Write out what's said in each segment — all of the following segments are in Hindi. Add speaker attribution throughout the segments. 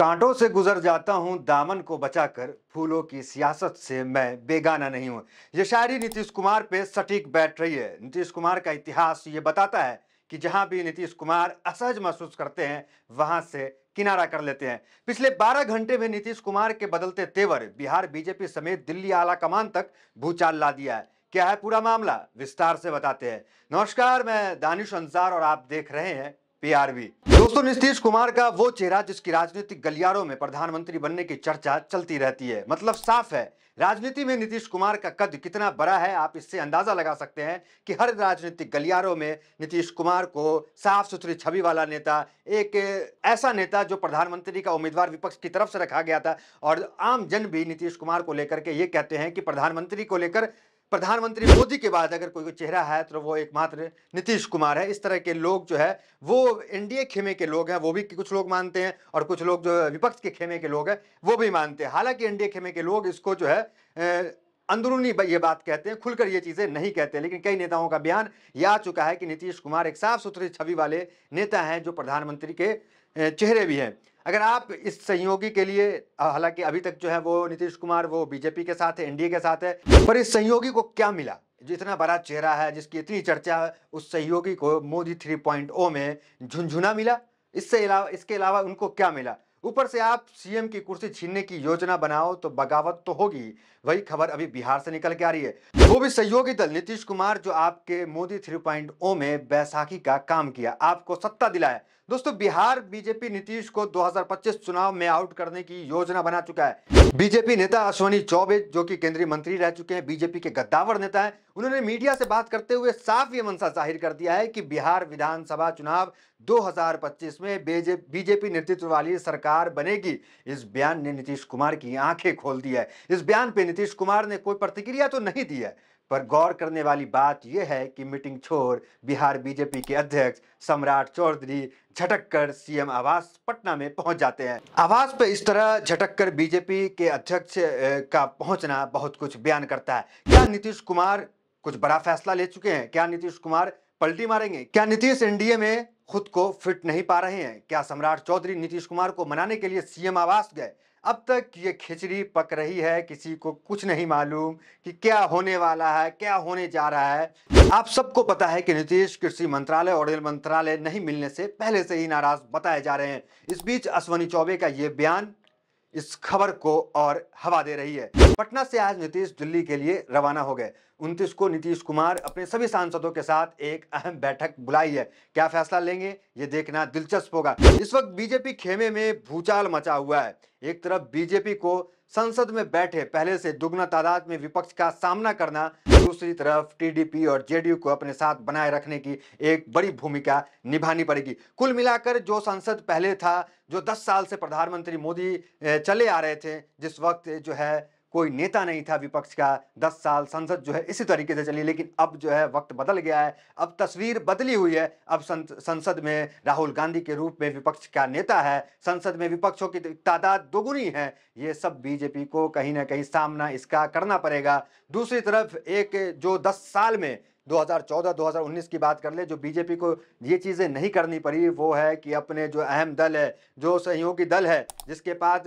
Speaker 1: कांटों से गुजर जाता हूं दामन को बचाकर, फूलों की सियासत से मैं बेगाना नहीं हूं। ये शायरी नीतीश कुमार पे सटीक बैठ रही है। नीतीश कुमार का इतिहास ये बताता है कि जहां भी नीतीश कुमार असहज महसूस करते हैं, वहां से किनारा कर लेते हैं। पिछले 12 घंटे में नीतीश कुमार के बदलते तेवर बिहार बीजेपी समेत दिल्ली आला कमान तक भूचाल ला दिया है। क्या है पूरा मामला, विस्तार से बताते हैं। नमस्कार, मैं दानिश अंसार और आप देख रहे हैं पीआरबी। दोस्तों, नीतीश कुमार का वो चेहरा जिसकी राजनीतिक गलियारों में प्रधानमंत्री बनने की चर्चा चलती रहती है, मतलब साफ है राजनीति में नीतीश कुमार का कद कितना बड़ा है। आप इससे अंदाजा लगा सकते हैं कि हर राजनीतिक गलियारों में नीतीश कुमार को साफ सुथरी छवि वाला नेता, एक ऐसा नेता जो प्रधानमंत्री का उम्मीदवार विपक्ष की तरफ से रखा गया था। और आम जन भी नीतीश कुमार को लेकर के ये कहते हैं कि प्रधानमंत्री को लेकर प्रधानमंत्री मोदी के बाद अगर कोई चेहरा है तो वो एकमात्र नीतीश कुमार है। इस तरह के लोग जो है वो एनडीए खेमे के लोग हैं, वो भी कुछ लोग मानते हैं, और कुछ लोग जो विपक्ष के खेमे के लोग हैं वो भी मानते हैं। हालांकि एनडीए खेमे के लोग इसको जो है अंदरूनी ये बात कहते हैं, खुलकर ये चीजें नहीं कहते। लेकिन कई नेताओं का बयान ये आ चुका है कि नीतीश कुमार एक साफ सुथरी छवि वाले नेता हैं जो प्रधानमंत्री के चेहरे भी हैं। अगर आप इस सहयोगी के लिए, हालांकि अभी तक जो है वो नीतीश कुमार वो बीजेपी के साथ है, एनडीए के साथ है, पर इस सहयोगी को क्या मिला जो इतना बड़ा चेहरा है, जिसकी इतनी चर्चा, उस सहयोगी को मोदी 3.0 में झुनझुना मिला। इसके अलावा उनको क्या मिला? ऊपर से आप सीएम की कुर्सी छीनने की योजना बनाओ तो बगावत तो होगी। वही खबर अभी बिहार से निकल के आ रही है, वो भी सहयोगी दल नीतीश कुमार जो आपके मोदी 3.0 में बैसाखी का काम किया, आपको सत्ता दिलाया। दोस्तों, बिहार बीजेपी नीतीश को 2025 चुनाव में आउट करने की योजना बना चुका है। बीजेपी नेता अश्विनी चौबे जो कि केंद्रीय मंत्री रह चुके हैं, बीजेपी के गद्दावर नेता हैं, उन्होंने मीडिया से बात करते हुए साफ ये मंशा जाहिर कर दिया है कि बिहार विधानसभा चुनाव 2025 में बीजेपी नेतृत्व वाली सरकार बनेगी। इस बयान ने नीतीश कुमार की आंखें खोल दी है। इस बयान पे नीतीश कुमार ने कोई प्रतिक्रिया तो नहीं दी है, पर गौर करने वाली बात यह है कि मीटिंग छोड़ बिहार बीजेपी के अध्यक्ष सम्राट चौधरी झटक कर सीएम आवास पटना में पहुंच जाते हैं। आवास पे इस तरह झटक कर बीजेपी के अध्यक्ष का पहुंचना बहुत कुछ बयान करता है। क्या नीतीश कुमार कुछ बड़ा फैसला ले चुके हैं? क्या नीतीश कुमार पलटी मारेंगे? क्या नीतीश एनडीए में खुद को फिट नहीं पा रहे हैं? क्या सम्राट चौधरी नीतीश कुमार को मनाने के लिए सीएम आवास गए? अब तक ये खिचड़ी पक रही है, किसी को कुछ नहीं मालूम कि क्या होने वाला है, क्या होने जा रहा है। आप सबको पता है कि नीतीश कृषि मंत्रालय और रेल मंत्रालय नहीं मिलने से पहले से ही नाराज बताए जा रहे हैं। इस बीच अश्विनी चौबे का ये बयान इस खबर को और हवा दे रही है। पटना से आज नीतीश दिल्ली के लिए रवाना हो गए। 29 को नीतीश कुमार अपने सभी सांसदों के साथ एक अहम बैठक बुलाई है। क्या फैसला लेंगे ये देखना दिलचस्प होगा। इस वक्त बीजेपी खेमे में भूचाल मचा हुआ है। एक तरफ बीजेपी को संसद में बैठे पहले से दुगना तादाद में विपक्ष का सामना करना, दूसरी तरफ टीडीपी और जेडीयू को अपने साथ बनाए रखने की एक बड़ी भूमिका निभानी पड़ेगी। कुल मिलाकर जो संसद पहले था, जो 10 साल से प्रधानमंत्री मोदी चले आ रहे थे, जिस वक्त जो है कोई नेता नहीं था विपक्ष का, 10 साल संसद जो है इसी तरीके से चली। लेकिन अब जो है वक्त बदल गया है, अब तस्वीर बदली हुई है। अब संसद में राहुल गांधी के रूप में विपक्ष का नेता है, संसद में विपक्षों की तादाद दोगुनी है। ये सब बीजेपी को कहीं ना कहीं सामना इसका करना पड़ेगा। दूसरी तरफ एक जो 10 साल में 2014-2019 की बात कर ले, जो बीजेपी को ये चीजें नहीं करनी पड़ी, वो है कि अपने जो अहम दल है, जो सहयोगी दल है, जिसके पास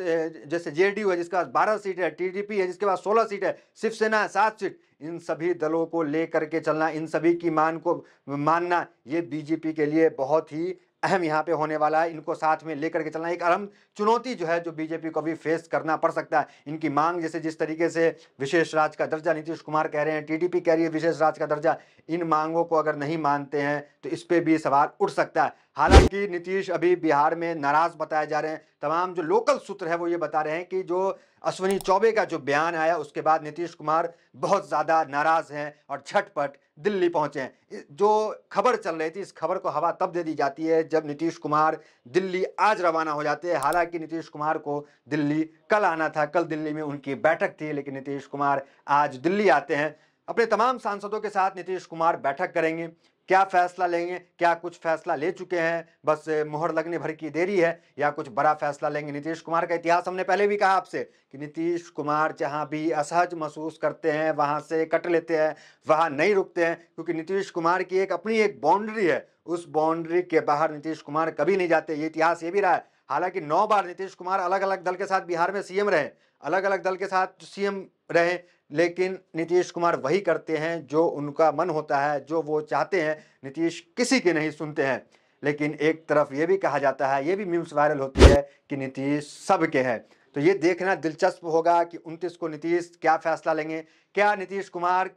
Speaker 1: जैसे जेडीयू है जिसके पास 12 सीट है, टीडीपी है जिसके पास 16 सीट है, शिवसेना है 7 सीट, इन सभी दलों को लेकर के चलना, इन सभी की मान को मानना, ये बीजेपी के लिए बहुत ही अहम यहाँ पे होने वाला है। इनको साथ में लेकर के चलना एक अहम चुनौती जो है जो बीजेपी को भी फेस करना पड़ सकता है। इनकी मांग, जैसे जिस तरीके से विशेष राज्य का दर्जा नीतीश कुमार कह रहे हैं, टीडीपी कह रही है विशेष राज्य का दर्जा, इन मांगों को अगर नहीं मानते हैं तो इस पे भी सवाल उठ सकता है। हालांकि नीतीश अभी बिहार में नाराज बताए जा रहे हैं। तमाम जो लोकल सूत्र है वो ये बता रहे हैं कि जो अश्विनी चौबे का जो बयान आया उसके बाद नीतीश कुमार बहुत ज्यादा नाराज हैं और झटपट दिल्ली पहुंचे हैं। जो खबर चल रही थी, इस खबर को हवा तब दे दी जाती है जब नीतीश कुमार दिल्ली आज रवाना हो जाते हैं। हालांकि नीतीश कुमार को दिल्ली कल आना था, कल दिल्ली में उनकी बैठक थी, लेकिन नीतीश कुमार आज दिल्ली आते हैं। अपने तमाम सांसदों के साथ नीतीश कुमार बैठक करेंगे। क्या फैसला लेंगे? क्या कुछ फैसला ले चुके हैं, बस मुहर लगने भर की देरी है, या कुछ बड़ा फैसला लेंगे? नीतीश कुमार का इतिहास हमने पहले भी कहा आपसे कि नीतीश कुमार जहां भी असहज महसूस करते हैं वहां से कट लेते हैं, वहां नहीं रुकते हैं, क्योंकि नीतीश कुमार की अपनी एक बाउंड्री है। उस बाउंड्री के बाहर नीतीश कुमार कभी नहीं जाते। ये इतिहास ये भी रहा है। हालांकि 9 बार नीतीश कुमार अलग अलग दल के साथ बिहार में सीएम रहे, अलग अलग दल के साथ सीएम रहे, लेकिन नीतीश कुमार वही करते हैं जो उनका मन होता है, जो वो चाहते हैं। नीतीश किसी के नहीं सुनते हैं। लेकिन एक तरफ ये भी कहा जाता है, ये भी मीम्स वायरल होती है कि नीतीश सबके हैं। तो ये देखना दिलचस्प होगा कि 29 को नीतीश क्या फैसला लेंगे। क्या नीतीश कुमार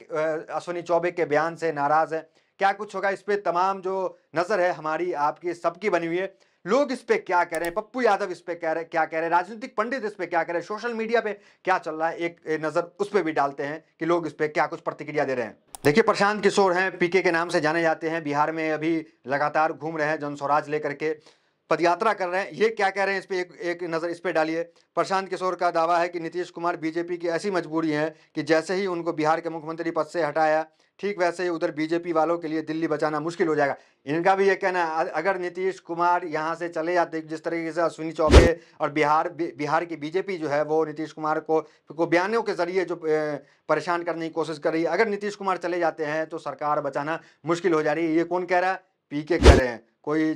Speaker 1: अश्विनी चौबे के बयान से नाराज है, क्या कुछ होगा, इस पे तमाम जो नजर है हमारी आपकी सबकी बनी हुई है। लोग इस पे क्या कह रहे हैं, पप्पू यादव इस पे क्या कह रहे हैं, राजनीतिक पंडित इस पे क्या कह रहे हैं, सोशल मीडिया पे क्या चल रहा है, एक नजर उस पे भी डालते हैं कि लोग इस पे क्या कुछ प्रतिक्रिया दे रहे हैं। देखिए, प्रशांत किशोर हैं, पीके के नाम से जाने जाते हैं, बिहार में अभी लगातार घूम रहे हैं, जन स्वराज लेकर के पदयात्रा कर रहे हैं। ये क्या कह रहे हैं, इस पे एक नज़र इस पे डालिए। प्रशांत किशोर का दावा है कि नीतीश कुमार बीजेपी की ऐसी मजबूरी है कि जैसे ही उनको बिहार के मुख्यमंत्री पद से हटाया, ठीक वैसे ही उधर बीजेपी वालों के लिए दिल्ली बचाना मुश्किल हो जाएगा। इनका भी ये कहना है, अगर नीतीश कुमार यहाँ से चले जाते, जिस तरीके से अश्विनी चौबे और बिहार की बीजेपी जो है वो नीतीश कुमार को बयानों के जरिए जो परेशान करने की कोशिश कर रही है, अगर नीतीश कुमार चले जाते हैं तो सरकार बचाना मुश्किल हो जा रही है। ये कौन कह रहा है? पीके कह रहे हैं। कोई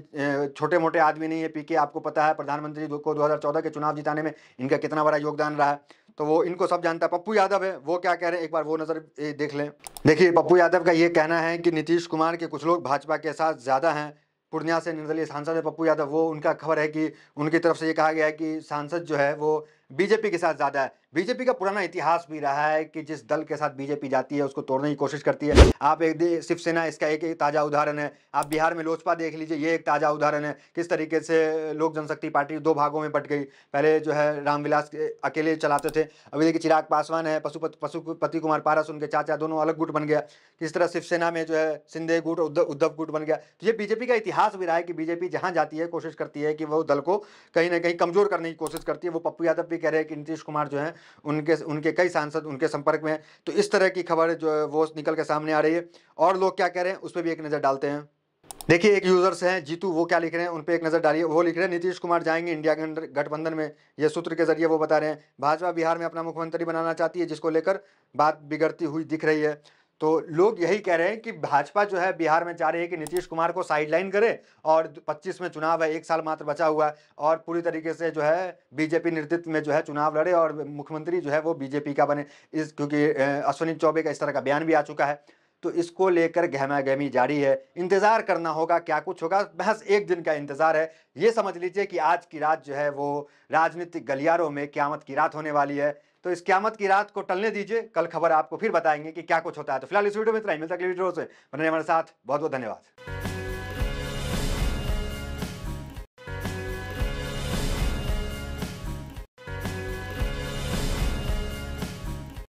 Speaker 1: छोटे मोटे आदमी नहीं है पीके। आपको पता है प्रधानमंत्री को 2014 के चुनाव जिताने में इनका कितना बड़ा योगदान रहा है, तो वो इनको सब जानता है। पप्पू यादव है, वो क्या कह रहे हैं, एक बार वो नजर देख लें। देखिए, पप्पू यादव का ये कहना है कि नीतीश कुमार के कुछ लोग भाजपा के साथ ज्यादा हैं। पूर्णिया से निर्दलीय सांसद है पप्पू यादव, वो उनका खबर है कि उनकी तरफ से ये कहा गया है कि सांसद जो है वो बीजेपी के साथ ज्यादा है। बीजेपी का पुराना इतिहास भी रहा है कि जिस दल के साथ बीजेपी जाती है उसको तोड़ने की कोशिश करती है। आप शिवसेना इसका एक ताजा उदाहरण है। आप बिहार में लोजपा देख लीजिए, ये एक ताजा उदाहरण है किस तरीके से लोक जनशक्ति पार्टी 2 भागों में बट गई। पहले जो है रामविलास अकेले चलाते थे, अभी देखिए चिराग पासवान है, पशुपति कुमार पारस उनके चाचा, दोनों अलग गुट बन गया। किस तरह शिवसेना में जो है शिंदे गुट, उद्धव गुट बन गया। तो ये बीजेपी का इतिहास भी रहा है कि बीजेपी जहां जाती है कोशिश करती है कि वो दल को कहीं ना कहीं कमजोर करने की कोशिश करती है। वो पप्पू यादव भी कह रहे हैं कि नीतीश कुमार जो है उनके कई सांसद उनके संपर्क में हैं। तो इस तरह की खबर जो है वो निकल के सामने आ रही है। और लोग क्या कह रहे हैं उस पर भी एक नजर डालते हैं। देखिए, एक यूजर्स हैं जीतू, वो क्या लिख रहे हैं उन पे एक नजर डालिए। वो लिख रहे हैं नीतीश कुमार जाएंगे इंडिया गठबंधन में। ये सूत्र के जरिए वो बता रहे हैं भाजपा बिहार में अपना मुख्यमंत्री बनाना चाहती है, जिसको लेकर बात बिगड़ती हुई दिख रही है। तो लोग यही कह रहे हैं कि भाजपा जो है बिहार में चाह रही है कि नीतीश कुमार को साइडलाइन करे और 25 में चुनाव है, 1 साल मात्र बचा हुआ है, और पूरी तरीके से जो है बीजेपी नेतृत्व में जो है चुनाव लड़े और मुख्यमंत्री जो है वो बीजेपी का बने। क्योंकि अश्विनी चौबे का इस तरह का बयान भी आ चुका है। तो इसको लेकर गहमा-गहमी जारी है। इंतजार करना होगा क्या कुछ होगा, महज 1 दिन का इंतजार है। ये समझ लीजिए कि आज की रात जो है वो राजनीतिक गलियारों में क़यामत की रात होने वाली है। तो इस क़यामत की रात को टलने दीजिए, कल खबर आपको फिर बताएंगे कि क्या कुछ होता है। तो फिलहाल इस वीडियो में इतना ही, मिलता है अगली वीडियो से। बने रहिए हमारे साथ। बहुत बहुत धन्यवाद।